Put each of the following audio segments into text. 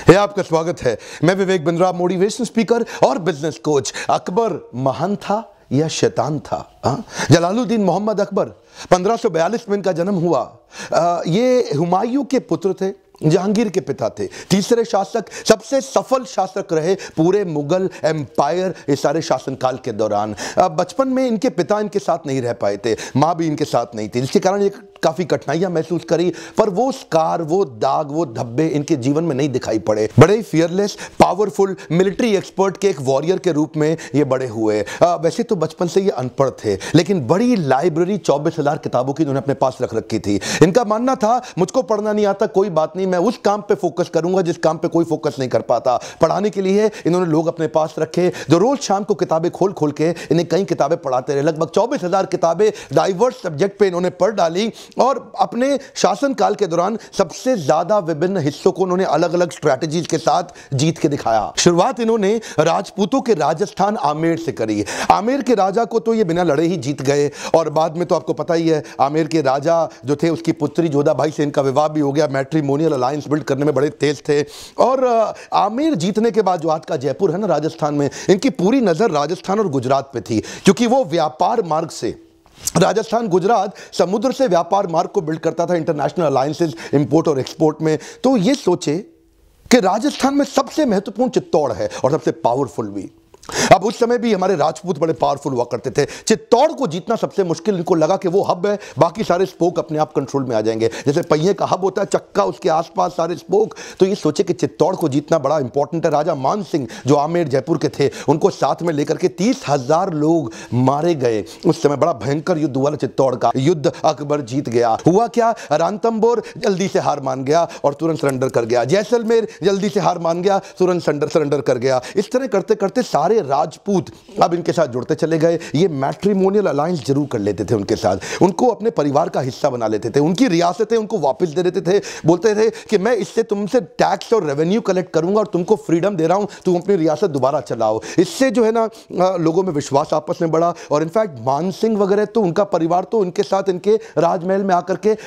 है आपका स्वागत है। मैं विवेक बिंद्रा, मोटिवेशन स्पीकर और बिजनेस कोच। अकबर महान था या शैतान था? जलालुद्दीन मोहम्मद अकबर 1542 में इनका जन्म हुआ। ये हुमायूं के पुत्र थे, जहांगीर के पिता थे, तीसरे शासक, सबसे सफल शासक रहे पूरे मुगल एम्पायर इस सारे शासनकाल के दौरान। बचपन में इनके पिता इनके साथ नहीं रह पाए थे, माँ भी इनके साथ नहीं थी, जिसके कारण ये काफी कठिनाइयां महसूस करी, पर वो स्कार, वो दाग, वो धब्बे इनके जीवन में नहीं दिखाई पड़े। बड़े फियरलेस, पावरफुल, मिलिट्री एक्सपर्ट के एक वॉरियर के रूप में ये बड़े हुए। वैसे तो बचपन से ये अनपढ़ थे, लेकिन बड़ी लाइब्रेरी 24,000 किताबों की इन्होंने अपने पास रख रखी थी। इनका मानना था मुझको पढ़ना नहीं आता, कोई बात नहीं, मैं उस काम पे फोकस करूंगा जिस काम पे कोई फोकस नहीं कर पाता। पढ़ाने के लिए इन्होंने लोग अपने पास रखे जो रोज शाम को किताबें खोल खोल के इन्हें कई किताबें पढ़ाते रहे। लगभग 24,000 किताबें डाइवर्स सब्जेक्ट पे इन्होंने पढ़ डाली और अपने शासनकाल के दौरान सबसे ज्यादा विभिन्न हिस्सों को उन्होंने अलग अलग स्ट्रैटेजीज के साथ जीत के दिखाया। शुरुआत इन्होंने राजपूतों के राजस्थान आमेर से करी। आमेर के राजा को तो ये बिना लड़े ही जीत गए और बाद में तो आपको पता ही है, आमेर के राजा जो थे उसकी पुत्री जोधाबाई से इनका विवाह भी हो गया। मैट्रिमोनियल अलायंस बिल्ड करने में बड़े तेज थे। और आमेर जीतने के बाद जो आज का जयपुर है ना राजस्थान में, इनकी पूरी नजर राजस्थान और गुजरात पे थी, क्योंकि वो व्यापार मार्ग से राजस्थान गुजरात समुद्र से व्यापार मार्ग को बिल्ड करता था, इंटरनेशनल अलायंसेस इंपोर्ट और एक्सपोर्ट में। तो ये सोचे कि राजस्थान में सबसे महत्वपूर्ण चित्तौड़ है और सबसे पावरफुल भी। अब उस समय भी हमारे राजपूत बड़े पावरफुल हुआ करते थे। चित्तौड़ को जीतना सबसे मुश्किल, इनको लगा कि वो हब है, बाकी सारे स्पोक अपने आप कंट्रोल में आ जाएंगे। जैसे पहिए का हब होता है, चक्का, उसके आसपास सारे स्पोक। तो ये सोचे कि चित्तौड़ को जीतना बड़ा इंपॉर्टेंट है। राजा मान सिंह जो आमेर जयपुर के थे, उनको साथ में लेकर के 30,000 लोग मारे गए। उस समय बड़ा भयंकर युद्ध हुआ चित्तौड़ का। युद्ध अकबर जीत गया। हुआ क्या, रणथंभौर जल्दी से हार मान गया और तुरंत सरेंडर कर गया। जैसलमेर जल्दी से हार मान गया, तुरंत सरेंडर कर गया। इस तरह करते करते सारे राजपूत अब इनके साथ जुड़ते चले गए। ये मैट्रिमोनियल अलायंस जरूर कर लेते थे उनके साथ, उनको अपने परिवार का हिस्सा बना लेते थे, उनकी रियासतें उनको वापस दे देते थे। बोलते थे कि मैं इससे तुमसे टैक्स और रेवेन्यू कलेक्ट करूंगा और तुमको फ्रीडम दे रहा हूं, तुम अपनी रियासत दोबारा चलाओ। इससे जो है ना लोगों में विश्वास आपस में बढ़ा। और इनफैक्ट मान सिंह वगैरह तो उनका परिवार तो इनके साथ इनके राजमहल में आकर के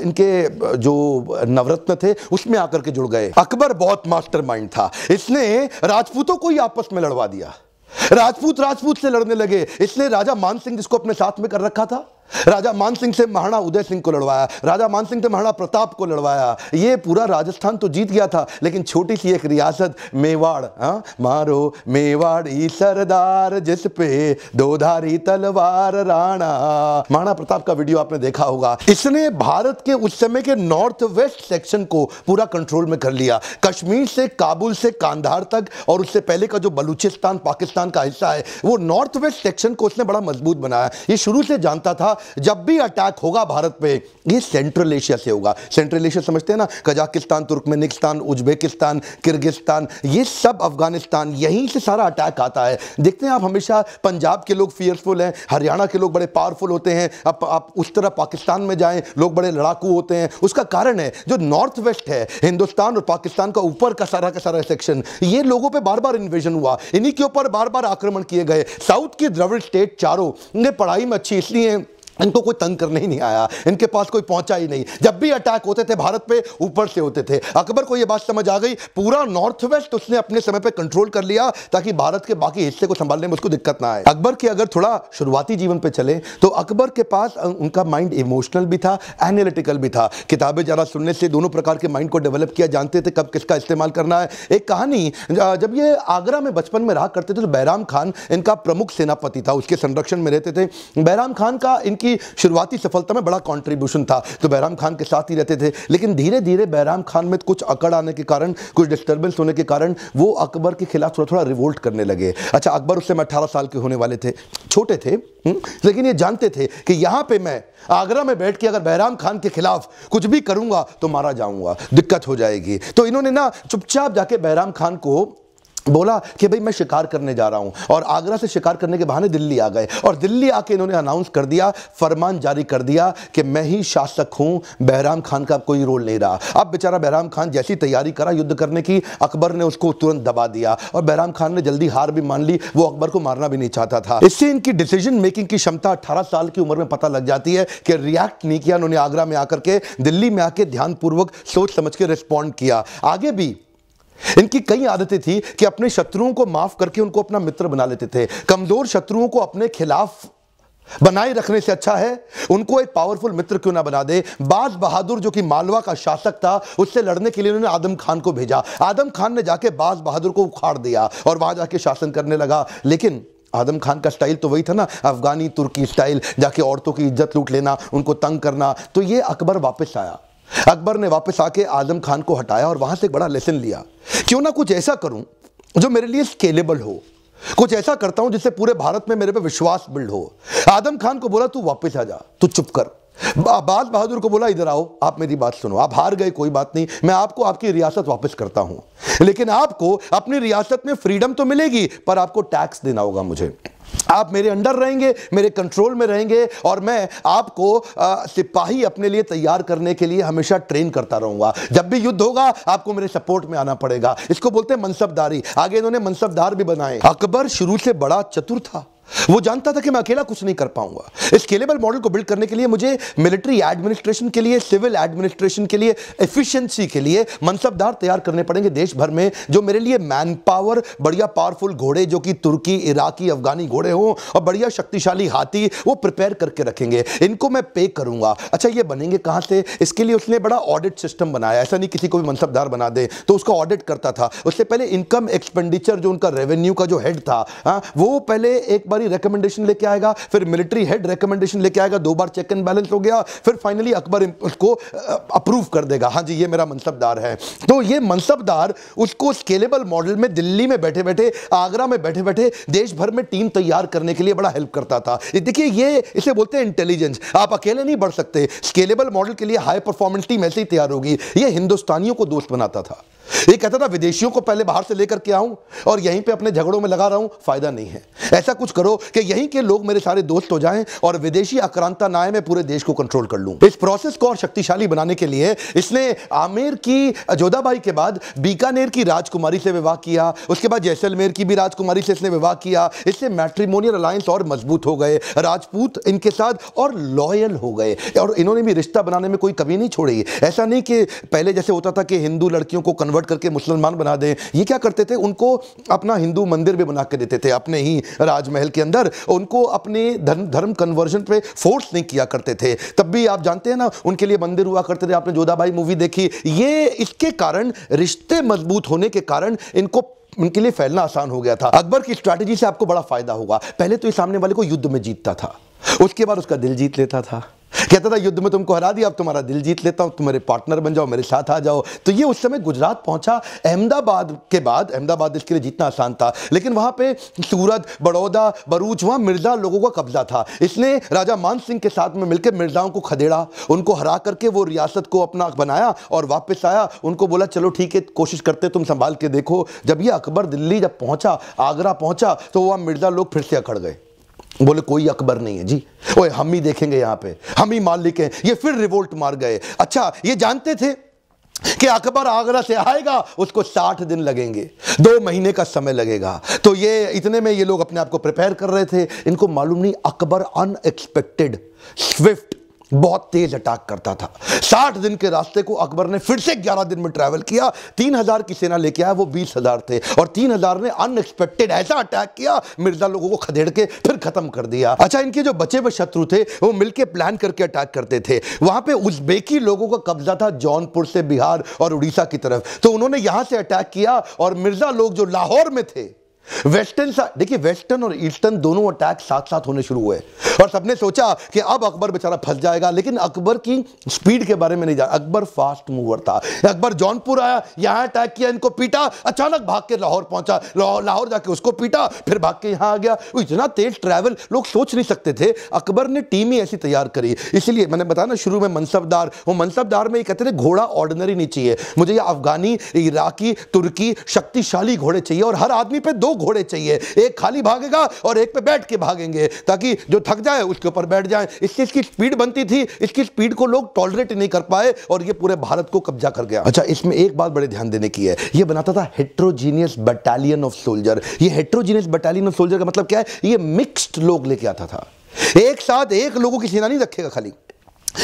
इनके जो नवरत्न थे उसमें आकर के जुड़ गए। अकबर बहुत मास्टरमाइंड था, इसने राजपूतों को ही आपस में लड़वा दिया। राजपूत राजपूत से लड़ने लगे। इसलिए राजा मान सिंह जिसको अपने साथ में कर रखा था, राजा मान सिंह से महाराणा उदय सिंह को लड़वाया, राजा मान सिंह से महाराणा प्रताप को लड़वाया। ये पूरा राजस्थान तो जीत गया था, लेकिन छोटी सी एक रियासत मेवाड़, मारो मेवाड़ी सरदार जिस पे दोधारी तलवार राणा, महाराणा प्रताप का वीडियो आपने देखा होगा। इसने भारत के उस समय के नॉर्थ वेस्ट सेक्शन को पूरा कंट्रोल में कर लिया। कश्मीर से काबुल से कांधार तक और उससे पहले का जो बलूचिस्तान पाकिस्तान का हिस्सा है, वो नॉर्थ वेस्ट सेक्शन को उसने बड़ा मजबूत बनाया। ये शुरू से जानता था जब भी अटैक होगा भारत पे, ये सेंट्रल एशिया से होगा। सेंट्रल एशिया समझते हैं ना, कजाकिस्तान, तुर्कमेनिस्तान, उज्बेकिस्तान, किर्गिस्तान, ये सब, अफगानिस्तान, यहीं से सारा अटैक आता है। देखते हैं आप, हमेशा पंजाब के लोग फियरफुल हैं, हरियाणा के लोग बड़े पावरफुल होते हैं। अब आप उस तरह पाकिस्तान में जाएं, लोग बड़े लड़ाकू होते हैं। उसका कारण है जो नॉर्थ वेस्ट है, हिंदुस्तान और पाकिस्तान का ऊपर का सारा सेक्शन, ये लोगों पे बार बार इन्वेजन हुआ, इन्हीं के ऊपर बार बार आक्रमण किए गए। साउथ की द्रविड़ स्टेट चारों, इन्हें पढ़ाई में अच्छी इसलिए इनको कोई तंग करने ही नहीं आया, इनके पास कोई पहुंचा ही नहीं। जब भी अटैक होते थे भारत पे, ऊपर से होते थे। अकबर को यह बात समझ आ गई, पूरा नॉर्थ वेस्ट उसने अपने समय पे कंट्रोल कर लिया ताकि भारत के बाकी हिस्से को संभालने में उसको दिक्कत ना आए। अकबर के अगर थोड़ा शुरुआती जीवन पे चले तो अकबर के पास उनका माइंड इमोशनल भी था, एनालिटिकल भी था। किताबें जरा सुनने से दोनों प्रकार के माइंड को डेवलप किया, जानते थे कब किसका इस्तेमाल करना है। एक कहानी, जब ये आगरा में बचपन में रहा करते थे तो बैराम खान इनका प्रमुख सेनापति था, उसके संरक्षण में रहते थे। बैराम खान का इनकी शुरुआती सफलता में बड़ा कंट्रीब्यूशन था, तो बैराम खान के साथ ही रहते थे। लेकिन धीरे धीरे बैराम खान में कुछ अकड़ आने के कारण, कुछ डिस्टर्बेंस होने के कारण वो अकबर के खिलाफ थोड़ा थोड़ा रिवोल्ट करने लगे। अच्छा, अकबर उस समय 18 साल के होने वाले थे, छोटे थे, लेकिन ये जानते थे कि यहां पे मैं आगरा में बैठ के अगर बैराम खान के खिलाफ कुछ भी करूंगा तो मारा जाऊंगा, दिक्कत हो जाएगी। तो इन्होंने ना चुपचाप जाके बैराम खान को बोला कि भाई मैं शिकार करने जा रहा हूं, और आगरा से शिकार करने के बहाने दिल्ली आ गए। और दिल्ली आके इन्होंने अनाउंस कर दिया, फरमान जारी कर दिया कि मैं ही शासक हूं, बैराम खान का कोई रोल नहीं रहा। अब बेचारा बैराम खान जैसी तैयारी करा युद्ध करने की, अकबर ने उसको तुरंत दबा दिया और बैराम खान ने जल्दी हार भी मान ली। वो अकबर को मारना भी नहीं चाहता था। इससे इनकी डिसीजन मेकिंग की क्षमता 18 साल की उम्र में पता लग जाती है कि रिएक्ट नहीं किया उन्होंने। आगरा में आकर के, दिल्ली में आके ध्यानपूर्वक सोच समझ के रिस्पॉन्ड किया। आगे भी इनकी कई आदतें थी कि अपने शत्रुओं को माफ करके उनको अपना मित्र बना लेते थे। कमजोर शत्रुओं को अपने खिलाफ बनाए रखने से अच्छा है उनको एक पावरफुल मित्र क्यों ना बना दे। बाज बहादुर जो कि मालवा का शासक था, उससे लड़ने के लिए उन्होंने आदम खान को भेजा। आदम खान ने जाके बाज बहादुर को उखाड़ दिया और वहां जाके शासन करने लगा। लेकिन आदम खान का स्टाइल तो वही था ना, अफगानी तुर्की स्टाइल, जाके औरतों की इज्जत लूट लेना, उनको तंग करना। तो ये अकबर वापस आया। अकबर ने वापस आके आदम खान को हटाया और वहां से एक बड़ा लेसन लिया, क्यों ना कुछ ऐसा करूं जो मेरे लिए स्केलेबल हो, कुछ ऐसा करता हूं जिससे पूरे भारत में मेरे पे विश्वास बिल्ड हो। आदम खान को बोला तू वापस आ जा, तू चुप कर। बाज बहादुर को बोला इधर आओ, आप मेरी बात सुनो, आप हार गए कोई बात नहीं, मैं आपको आपकी रियासत वापस करता हूं, लेकिन आपको अपनी रियासत में फ्रीडम तो मिलेगी पर आपको टैक्स देना होगा मुझे। आप मेरे अंडर रहेंगे, मेरे कंट्रोल में रहेंगे और मैं आपको सिपाही अपने लिए तैयार करने के लिए हमेशा ट्रेन करता रहूंगा। जब भी युद्ध होगा आपको मेरे सपोर्ट में आना पड़ेगा। इसको बोलते हैं मनसबदारी। आगे इन्होंने मनसबदार भी बनाए। अकबर शुरू से बड़ा चतुर था, वो जानता था कि मैं अकेला कुछ नहीं कर पाऊंगा। स्केलेबल मॉडल को बिल्ड करने के लिए मुझे मिलिट्री एडमिनिस्ट्रेशन के लिए, सिविल एडमिनिस्ट्रेशन के लिए, एफिशिएंसी के लिए मनसबदार तैयार करने पड़ेंगे देश भर में, जो मेरे लिए मैन पावर, बढ़िया पावरफुल घोड़े जो कि तुर्की, इराकी, अफगानी घोड़े हों और बढ़िया शक्तिशाली हाथी वो प्रिपेयर करके रखेंगे। इनको मैं पे करूंगा। अच्छा ये बनेंगे कहां से? इसके लिए उसने बड़ा ऑडिट सिस्टम बनाया। ऐसा नहीं किसी को भी मनसबदार बना दे, तो उसका ऑडिट करता था। उससे पहले इनकम एक्सपेंडिचर जो उनका रेवेन्यू का जो हेड था, वो पहले एक रिकमेंडेशन लेके आएगा, फिर मिलिट्री हेड रिकमेंडेशन लेके आएगा, 2 बार चेक एंड बैलेंस हो गया, फिर फाइनली अकबर उसको अप्रूव कर देगा, हाँ जी ये मेरा मनसबदार है। तो ये मनसबदार उसको स्केलेबल मॉडल में दिल्ली में बैठे बैठे, आगरा में बैठे बैठे देश भर में टीम तैयार करने के लिए बड़ा हेल्प करता था। देखिए ये इसे बोलते हैं इंटेलिजेंस। आप अकेले नहीं बढ़ सकते। स्केलेबल मॉडल के लिए हाई परफॉर्मेंस टीम ऐसे ही तैयार होगी। ये हिंदुस्तानियों को दोस्त बनाता था। ये कहता था विदेशियों को पहले बाहर से लेकर के आऊं और यहीं पे अपने झगड़ों में लगा रहा हूं, फायदा नहीं है। ऐसा कुछ करो कि यहीं के लोग मेरे सारे दोस्त हो जाएं और विदेशी आक्रांता ना आए, मैं पूरे देश को कंट्रोल कर लूं। इस प्रोसेस को और शक्तिशाली बनाने के लिए इसने आमेर की जोधाबाई के बाद बीकानेर की राजकुमारी से विवाह किया। उसके बाद जैसलमेर की भी राजकुमारी से इसने विवाह किया। इससे मैट्रिमोनियल अलायंस और मजबूत हो गए। राजपूत इनके साथ और लॉयल हो गए और इन्होंने भी रिश्ता बनाने में कोई कमी नहीं छोड़ी। ऐसा नहीं कि पहले जैसे होता था कि हिंदू लड़कियों को कन्वर्ट करके मुसलमान बना दें। ये क्या करते थे, उनको अपना हिंदू मंदिर भी बना के देते थे अपने ही राजमहल के अंदर। उनको अपने धर्म कन्वर्जन पे फोर्स नहीं किया करते थे। तब भी आप जानते हैं ना उनके लिए मंदिर हुआ करते थे। आपने जोधाबाई मूवी देखी। ये इसके कारण, रिश्ते मजबूत होने के कारण इनको उनके लिए फैलना आसान हो गया था। अकबर की स्ट्रैटेजी से आपको बड़ा फायदा होगा। पहले तो ये सामने वाले को युद्ध में जीतता था, उसके बाद उसका दिल जीत लेता था। कहता था युद्ध में तुमको हरा दिया, अब तुम्हारा दिल जीत लेता हूं, तुम मेरे पार्टनर बन जाओ, मेरे साथ आ जाओ। तो ये उस समय गुजरात पहुंचा। अहमदाबाद के बाद, अहमदाबाद इसके लिए जीतना आसान था, लेकिन वहां पे सूरत, बड़ौदा, भरूच, वहां मिर्जा लोगों का कब्जा था। इसने राजा मान सिंह के साथ में मिलकर मिर्जाओं को खदेड़ा, उनको हरा करके वो रियासत को अपना बनाया और वापस आया। उनको बोला चलो ठीक है, कोशिश करते, तुम संभाल के देखो। जब ये अकबर दिल्ली जब पहुंचा, आगरा पहुंचा, तो वहां मिर्जा लोग फिर से अकड़ गए। बोले कोई अकबर नहीं है जी, ओए हम ही देखेंगे, यहाँ पे हम ही मालिक हैं। ये फिर रिवोल्ट मार गए। अच्छा ये जानते थे कि अकबर आगरा से आएगा, उसको 60 दिन लगेंगे, 2 महीने का समय लगेगा। तो ये इतने में ये लोग अपने आप को प्रिपेयर कर रहे थे। इनको मालूम नहीं अकबर अनएक्सपेक्टेड, स्विफ्ट, बहुत तेज अटैक करता था। 60 दिन के रास्ते को अकबर ने फिर से 11 दिन में ट्रैवल किया। 3000 की सेना लेके आया, वो 20,000 थे और 3000 ने अनएक्सपेक्टेड ऐसा अटैक किया, मिर्जा लोगों को खदेड़ के फिर खत्म कर दिया। अच्छा इनके जो बचे हुए शत्रु थे वो मिलके प्लान करके अटैक करते थे। वहां पे उज़्बेकी लोगों का कब्जा था जौनपुर से बिहार और उड़ीसा की तरफ, तो उन्होंने यहां से अटैक किया और मिर्जा लोग जो लाहौर में थे, वेस्टर्न, देखिए वेस्टर्न और ईस्टर्न दोनों अटैक साथ साथ होने शुरू हुए और सबने सोचा कि अब अकबर बेचारा फंस जाएगा। लेकिन अकबर की स्पीड के बारे में नहीं जाना। अकबर फास्ट मूवर था। अकबर जौनपुर आया, यहां अटैक किया, इनको पीटा, अचानक भाग के लाहौर पहुंचा, लाहौर जाके उसको पीटा, फिर भाग के यहां आ गया। वो इतना तेज ट्रैवल लोग सोच नहीं सकते थे। अकबर ने टीम ही ऐसी तैयार करी। इसलिए मैंने बताया ना शुरू में मनसबदार, वो मनसबदार में ये कहते थे घोड़ा ऑर्डिनरी नहीं चाहिए, मुझे ये अफगानी, इराकी, तुर्की शक्तिशाली घोड़े चाहिए और हर आदमी पे 2 घोड़े चाहिए, एक खाली भागेगा और एक पे बैठ के भागेंगे, ताकि जो थक जाए उसके ऊपर बैठ जाए। इससे इसकी स्पीड बनती थी। इसकी स्पीड को लोग टॉलरेट नहीं कर पाए और ये पूरे भारत को कब्जा कर गया। अच्छा इसमें एक बात बड़े ध्यान देने की है, ये बनाता था हेट्रोजीनियस बटालियन ऑफ सोल्जर। ये हेट्रोजीनियस बटालियन ऑफ सोल्जर का मतलब क्या है, ये मिक्स्ड लोग लेके आता था। एक साथ एक लोगों की सेना नहीं रखेगा खाली।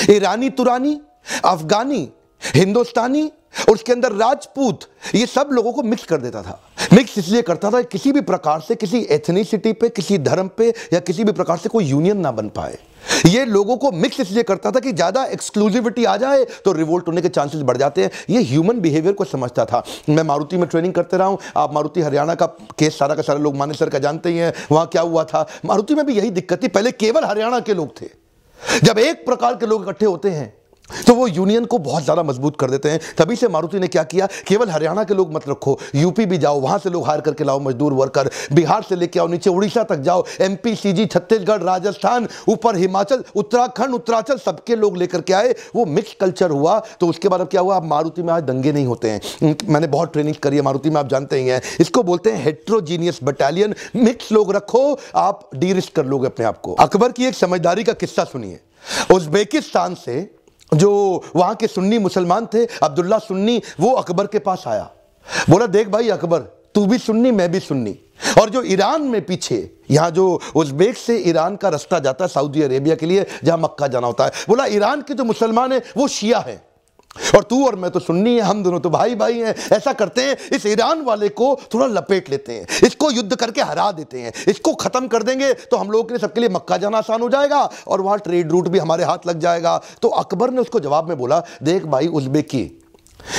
ईरानी, तुरानी, अफगानी, हिंदुस्तानी और उसके अंदर राजपूत, ये सब लोगों को मिक्स कर देता था। मिक्स इसलिए करता था किसी भी प्रकार से किसी एथनिसिटी पे, किसी धर्म पे या किसी भी प्रकार से कोई यूनियन ना बन पाए। ये लोगों को मिक्स इसलिए करता था कि ज्यादा एक्सक्लूसिविटी आ जाए तो रिवोल्ट होने के चांसेस बढ़ जाते हैं। ये ह्यूमन बिहेवियर को समझता था। मैं मारुति में ट्रेनिंग करते रहा हूं, आप मारुति हरियाणा का केस सारा का सारा लोग माने सर का जानते ही हैं। वहां क्या हुआ था, मारुति में भी यही दिक्कत थी। पहले केवल हरियाणा के लोग थे। जब एक प्रकार के लोग इकट्ठे होते हैं तो वो यूनियन को बहुत ज्यादा मजबूत कर देते हैं। तभी से मारुति ने क्या किया, केवल हरियाणा के लोग मत रखो, यूपी भी जाओ, वहां से लोग हायर करके लाओ मजदूर वर्कर, बिहार से लेके आओ नीचे उड़ीसा तक जाओ, एमपी, सीजी, छत्तीसगढ़, राजस्थान, ऊपर हिमाचल, उत्तराखंड, उत्तरांचल, सबके लोग लेकर के आए। वो मिक्स कल्चर हुआ। तो उसके बाद अब क्या हुआ, अब मारुति में आज दंगे नहीं होते हैं। मैंने बहुत ट्रेनिंग करी है मारुति में, आप जानते ही हैं। इसको बोलते हैं हेट्रोजीनियस बटालियन। मिक्स लोग रखो, आप डी रिस्क कर लोगे अपने आप को। अकबर की एक समझदारी का किस्सा सुनिए। उज्बेकिस्तान से जो वहां के सुन्नी मुसलमान थे, अब्दुल्ला सुन्नी, वो अकबर के पास आया। बोला देख भाई अकबर, तू भी सुन्नी मैं भी सुन्नी, और जो ईरान में पीछे यहां जो उज्बेक से ईरान का रास्ता जाता है सऊदी अरेबिया के लिए, जहां मक्का जाना होता है, बोला ईरान के जो मुसलमान है वो शिया है और तू और मैं तो सुन्नी है, हम दोनों तो भाई भाई हैं। ऐसा करते हैं, इस ईरान वाले को थोड़ा लपेट लेते हैं, इसको युद्ध करके हरा देते हैं, इसको खत्म कर देंगे तो हम लोगों के लिए, सबके लिए मक्का जाना आसान हो जाएगा और वहां ट्रेड रूट भी हमारे हाथ लग जाएगा। तो अकबर ने उसको जवाब में बोला, देख भाई उज्बेकी,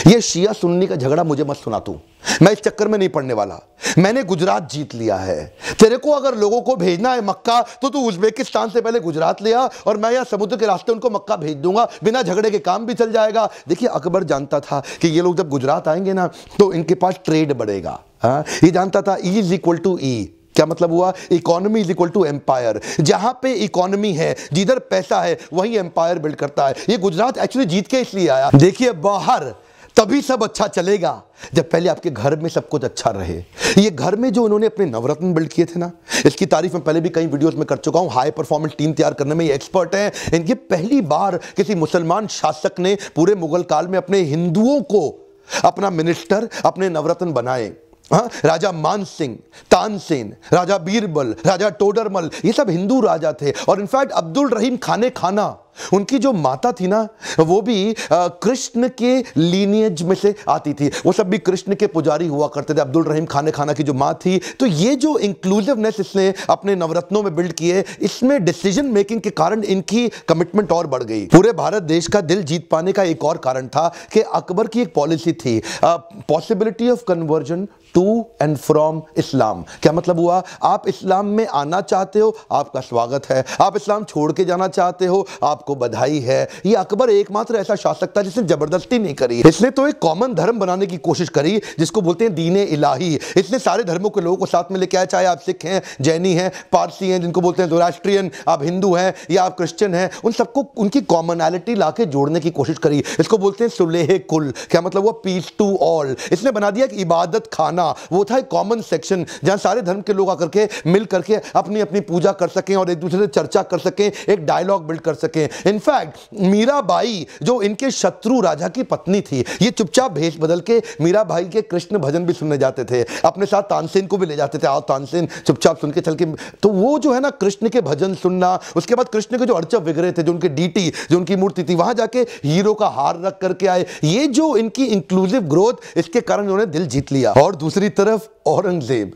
ये शिया सुन्नी का झगड़ा मुझे मत सुना तू, मैं इस चक्कर में नहीं पड़ने वाला। मैंने गुजरात जीत लिया है। तेरे को अगर लोगों को भेजना है मक्का तो तू उज्बेकिस्तान से पहले गुजरात ले आ और मैं यहाँ समुद्र के रास्ते उनको मक्का भेज दूंगा, बिना झगड़े के काम भी चल जाएगा। देखिए अकबर जानता था कि ये लोग जब गुजरात आएंगे ना तो इनके पास ट्रेड बढ़ेगा। ये जानता था E is equal to E। क्या मतलब हुआ, economy is equal to empire. जहां पे इकोनॉमी है, जिधर पैसा है, वही एम्पायर बिल्ड करता है। ये गुजरात एक्चुअली जीत के इसलिए आया। देखिए बाहर तभी सब अच्छा चलेगा जब पहले आपके घर में सब कुछ अच्छा रहे। ये घर में जो उन्होंने अपने नवरत्न बिल्ड किए थे ना, इसकी तारीफ मैं पहले भी कई वीडियोस में कर चुका हूं। हाई परफॉर्मेंस टीम तैयार करने में ये एक्सपर्ट हैं। इनकी पहली बार किसी मुसलमान शासक ने पूरे मुगल काल में अपने हिंदुओं को अपना मिनिस्टर, अपने नवरत्न बनाए। राजा मान सिंह, तानसेन, राजा बीरबल, राजा टोडरमल, ये सब हिंदू राजा थे। और इनफैक्ट अब्दुल रहीम खाने खाना, उनकी जो माता थी ना, वो भी कृष्ण के लीनियज में से आती थी। वो सब भी कृष्ण के पुजारी हुआ करते थे। अब्दुल रहीम खाने खाना की जो माँ थी। तो ये जो इंक्लूसिवनेस इसने अपने नवरत्नों में बिल्ड किए, इसमें डिसीजन मेकिंग के कारण इनकी कमिटमेंट और बढ़ गई। पूरे भारत देश का दिल जीत पाने का एक और कारण था कि अकबर की एक पॉलिसी थी, possibility of conversion to and from Islam. क्या मतलब हुआ, आप इस्लाम में आना चाहते हो, आपका स्वागत है। आप इस्लाम छोड़ के जाना चाहते हो, आपको बधाई है। ये अकबर एकमात्र ऐसा शासक था जिसने जबरदस्ती नहीं करी। इसने तो एक कॉमन धर्म बनाने की कोशिश करी, जिसको बोलते हैं दीन इलाही। इसने सारे धर्मों के लोगों को साथ में लेके आया, चाहे आप सिख हैं, जैनी हैं, पारसी हैं, जिनको बोलते हैं ज़ोरास्ट्रियन, आप हिंदू हैं या आप क्रिश्चियन हैं, उन सबको उनकी कॉमनैलिटी लाके जोड़ने की कोशिश करी। इसको बोलते हैं सुलेह कुल। क्या मतलब हुआ, पीस टू ऑल। इसने बना दिया कि इबादत खाना वो था एक कॉमन सेक्शन, जहां सारे धर्म के लोग आकर के मिल करके अपनी अपनी पूजा कर सकें और एक दूसरे से चर्चा कर सकें, एक डायलॉग बिल्ड कर सकें। इनफैक्ट मीराबाई जो इनके शत्रु राजा की पत्नी थी, ये चुपचाप भेष बदल के मीराबाई के कृष्ण भजन भी सुनने जाते थे। अपने साथ तानसेन को भी ले जाते थे, आओ तानसेन चुपचाप सुन के चल के। तो वो जो है ना कृष्ण के भजन सुनना, उसके बाद कृष्ण के जो अर्चक विग्रह थे, जो उनके डीटी, जो उनकी मूर्ति थी, वहां जाके हीरो का हार रख करके आए। ये जो इनकी इंक्लूसिव ग्रोथ, इसके कारण उन्होंने दिल जीत लिया। और दूसरी तरफ औरंगजेब,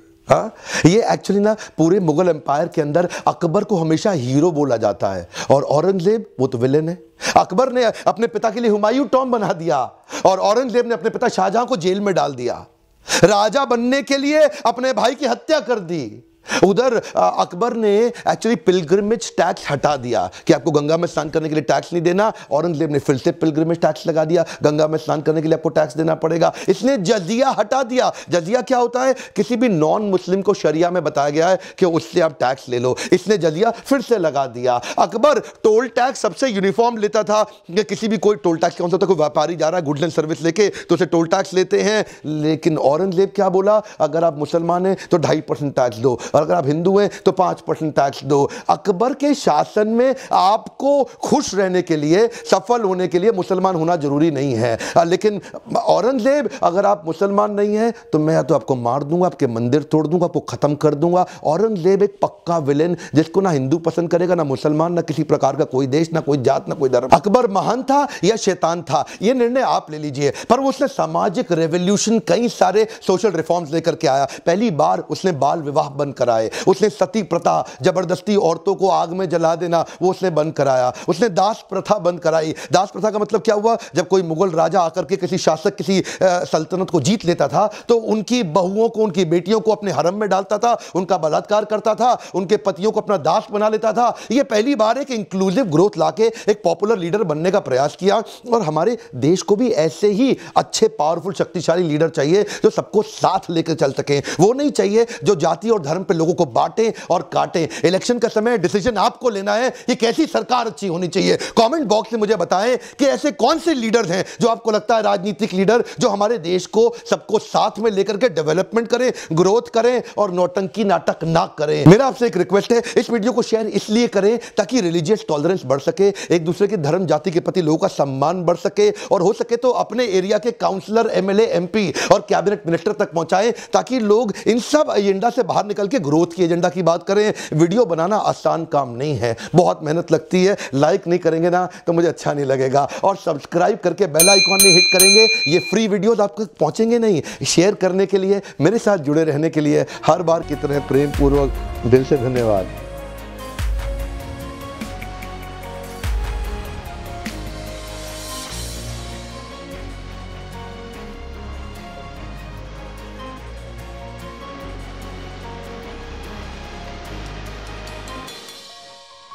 ये एक्चुअली ना पूरे मुगल एम्पायर के अंदर अकबर को हमेशा हीरो बोला जाता है और औरंगजेब वो तो विलेन है। अकबर ने अपने पिता के लिए हुमायूं टॉम बना दिया और औरंगजेब ने अपने पिता शाहजहां को जेल में डाल दिया। राजा बनने के लिए अपने भाई की हत्या कर दी। उधर अकबर ने एक्चुअली पिलग्रिमेज टैक्स हटा दिया कि आपको गंगा में स्नान करने के लिए टैक्स नहीं देना। औरंगजेब ने फिर से पिलग्रिमेज टैक्स लगा दिया, गंगा में स्नान करने के लिए आपको टैक्स देना पड़ेगा। इसने जजिया हटा दिया। जजिया क्या होता है, किसी भी नॉन मुस्लिम को शरिया में बताया गया है कि उससे आप टैक्स ले लो। इसने जजिया फिर से लगा दिया। अकबर टोल टैक्स सबसे यूनिफॉर्म लेता था कि किसी भी कोई टोल टैक्स कौन सा होता है, कोई व्यापारी जा रहा है गुड्स एंड सर्विस लेके तो उसे टोल टैक्स लेते हैं। लेकिन औरंगजेब क्या बोला, अगर आप मुसलमान हैं तो 2.5% टैक्स दो, और अगर आप हिंदू हैं तो 5% टैक्स दो। अकबर के शासन में आपको खुश रहने के लिए, सफल होने के लिए मुसलमान होना जरूरी नहीं है। लेकिन औरंगजेब, अगर आप मुसलमान नहीं हैं तो मैं तो आपको मार दूंगा, आपके मंदिर तोड़ दूंगा, आपको खत्म कर दूंगा। औरंगजेब एक पक्का विलेन, जिसको ना हिंदू पसंद करेगा, ना मुसलमान, ना किसी प्रकार का कोई देश, ना कोई जात, ना कोई धर्म। अकबर महान था या शैतान था, यह निर्णय आप ले लीजिए। पर वो उसने सामाजिक रेवोल्यूशन, कई सारे सोशल रिफॉर्म्स लेकर के आया। पहली बार उसने बाल विवाह बंद कराए, उसने सती प्रथा, जबरदस्ती औरतों को आग में जला देना, वो उसने बंद कराया। उसने दास प्रथा बंद कराई। दास प्रथा का मतलब क्या हुआ? जब कोई मुगल राजा आकर के किसी शासक, किसी सल्तनत को जीत लेता था तो उनकी बहुओं को, उनकी बेटियों को अपने हरम में डालता था, उनका बलात्कार करता था, उनके पतियों को अपना दास बना लेता था। यह पहली बार एक इंक्लूसिव ग्रोथ लाके एक पॉपुलर लीडर बनने का प्रयास किया। और हमारे देश को भी ऐसे ही अच्छे, पावरफुल, शक्तिशाली लीडर चाहिए जो सबको साथ लेकर चल सके। वो नहीं चाहिए जो जाति और धर्म पे लोगों को बांटे और काटे। इलेक्शन का समय, डिसीजन आपको लेना है कि कैसी सरकार अच्छी होनी चाहिए। कमेंट बॉक्स में मुझे बताएं कि ऐसे कौन से लीडर्स हैं जो आपको लगता है, राजनीतिक लीडर जो हमारे देश को, सबको साथ में लेकर के डेवलपमेंट करें, ग्रोथ करें और नौटंकी नाटक ना करें। मेरा आपसे एक रिक्वेस्ट है, इस वीडियो को शेयर इसलिए करें ताकि रिलीजियस टॉलरेंस बढ़ सके, एक दूसरे के धर्म जाति के प्रति लोगों का सम्मान बढ़ सके, और हो सके तो अपने एरिया के काउंसलर, एमएलए, एमपी और कैबिनेट मिनिस्टर तक पहुंचाएं ताकि लोग इन सब एजेंडा से बाहर निकल के ग्रोथ की एजेंडा की बात करें। वीडियो बनाना आसान काम नहीं है, बहुत मेहनत लगती है। लाइक नहीं करेंगे ना तो मुझे अच्छा नहीं लगेगा, और सब्सक्राइब करके बेल आइकॉन में हिट करेंगे। ये फ्री वीडियोस आप तक पहुंचेंगे नहीं। शेयर करने के लिए, मेरे साथ जुड़े रहने के लिए हर बार की तरह प्रेम पूर्वक दिल से धन्यवाद।